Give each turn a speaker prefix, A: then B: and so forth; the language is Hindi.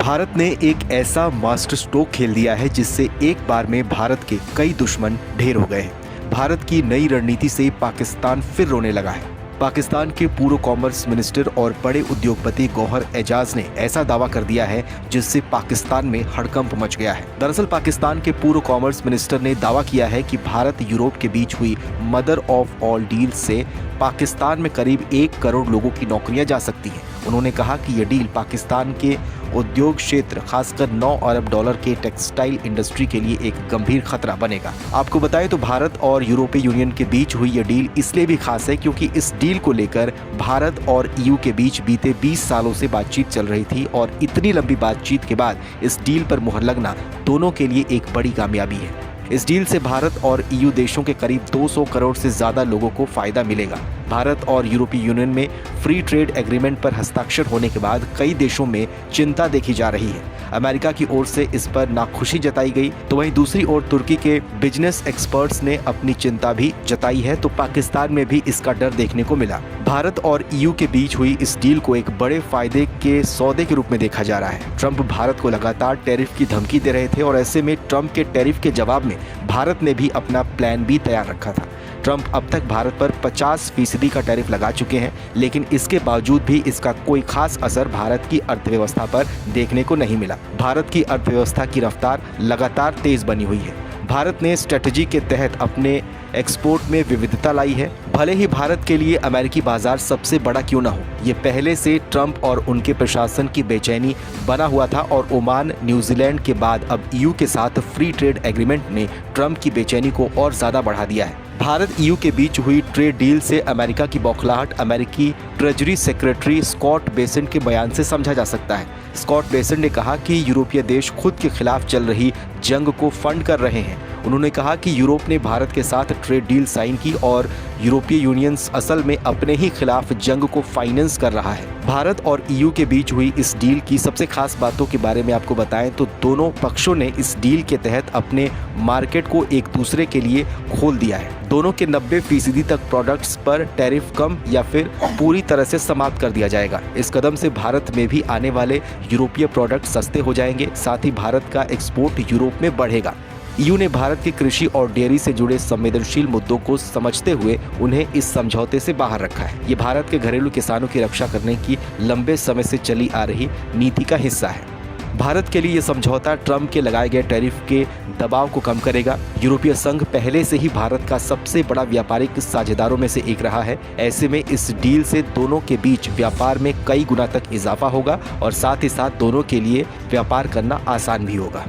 A: भारत ने एक ऐसा मास्टर स्ट्रोक खेल दिया है जिससे एक बार में भारत के कई दुश्मन ढेर हो गए हैं। भारत की नई रणनीति से पाकिस्तान फिर रोने लगा है। पाकिस्तान के पूर्व कॉमर्स मिनिस्टर और बड़े उद्योगपति गौहर एजाज ने ऐसा दावा कर दिया है जिससे पाकिस्तान में हड़कंप मच गया है। दरअसल पाकिस्तान के पूर्व कॉमर्स मिनिस्टर ने दावा किया है कि भारत यूरोप के बीच हुई मदर ऑफ ऑल डील से पाकिस्तान में करीब 1 करोड़ लोगों की नौकरियां जा सकती हैं। उन्होंने कहा कि यह डील पाकिस्तान के उद्योग क्षेत्र खासकर 9 अरब डॉलर के टेक्सटाइल इंडस्ट्री के लिए एक गंभीर खतरा बनेगा। आपको बताएं तो भारत और यूरोपीय यूनियन के बीच हुई यह डील इसलिए भी खास है क्योंकि इस डील को लेकर भारत और ईयू के बीच बीते 20 सालों से बातचीत चल रही थी और इतनी लंबी बातचीत के बाद इस डील पर मुहर लगना दोनों के लिए एक बड़ी कामयाबी है। इस डील से भारत और ईयू देशों के करीब 200 करोड़ से ज्यादा लोगों को फायदा मिलेगा। भारत और यूरोपीय यूनियन में फ्री ट्रेड एग्रीमेंट पर हस्ताक्षर होने के बाद कई देशों में चिंता देखी जा रही है। अमेरिका की ओर से इस पर नाखुशी जताई गई तो वहीं दूसरी ओर तुर्की के बिजनेस एक्सपर्ट्स ने अपनी चिंता भी जताई है, तो पाकिस्तान में भी इसका डर देखने को मिला। भारत और ईयू के बीच हुई इस डील को एक बड़े फायदे के सौदे के रूप में देखा जा रहा है। ट्रंप भारत को लगातार टैरिफ की धमकी दे रहे थे और ऐसे में ट्रंप के टैरिफ के जवाब में भारत ने भी अपना प्लान बी तैयार रखा था। ट्रंप अब तक भारत पर 50% का टैरिफ लगा चुके हैं, लेकिन इसके बावजूद भी इसका कोई खास असर भारत की अर्थव्यवस्था पर देखने को नहीं मिला। भारत की अर्थव्यवस्था की रफ्तार लगातार तेज बनी हुई है। भारत ने स्ट्रेटजी के तहत अपने एक्सपोर्ट में विविधता लाई है। भले ही भारत के लिए अमेरिकी बाजार सबसे बड़ा क्यों ना हो, ये पहले से ट्रंप और उनके प्रशासन की बेचैनी बना हुआ था और ओमान, न्यूजीलैंड के बाद अब ईयू के साथ फ्री ट्रेड एग्रीमेंट ने ट्रंप की बेचैनी को और ज्यादा बढ़ा दिया है। भारत ईयू के बीच हुई ट्रेड डील से अमेरिका की बौखलाहट अमेरिकी ट्रेजरी सेक्रेटरी स्कॉट बेसेंट के बयान से समझा जा सकता है। स्कॉट बेसेंट ने कहा कि यूरोपीय देश खुद के खिलाफ चल रही जंग को फंड कर रहे हैं। उन्होंने कहा कि यूरोप ने भारत के साथ ट्रेड डील साइन की और यूरोपीय यूनियन असल में अपने ही खिलाफ जंग को फाइनेंस कर रहा है। भारत और ईयू के बीच हुई इस डील की सबसे खास बातों के बारे में आपको बताएं तो दोनों पक्षों ने इस डील के तहत अपने मार्केट को एक दूसरे के लिए खोल दिया है। दोनों के 90% तक प्रोडक्ट्स पर टैरिफ कम या फिर पूरी तरह से समाप्त कर दिया जाएगा। इस कदम से भारत में भी आने वाले यूरोपीय प्रोडक्ट सस्ते हो जाएंगे, साथ ही भारत का एक्सपोर्ट यूरोप में बढ़ेगा। ईयू ने भारत की कृषि और डेयरी से जुड़े संवेदनशील मुद्दों को समझते हुए उन्हें इस समझौते से बाहर रखा है। ये भारत के घरेलू किसानों की रक्षा करने की लंबे समय से चली आ रही नीति का हिस्सा है। भारत के लिए यह समझौता ट्रंप के लगाए गए टैरिफ के दबाव को कम करेगा। यूरोपीय संघ पहले से ही भारत का सबसे बड़ा व्यापारिक साझेदारों में से एक रहा है। ऐसे में इस डील से दोनों के बीच व्यापार में कई गुना तक इजाफा होगा और साथ ही साथ दोनों के लिए व्यापार करना आसान भी होगा।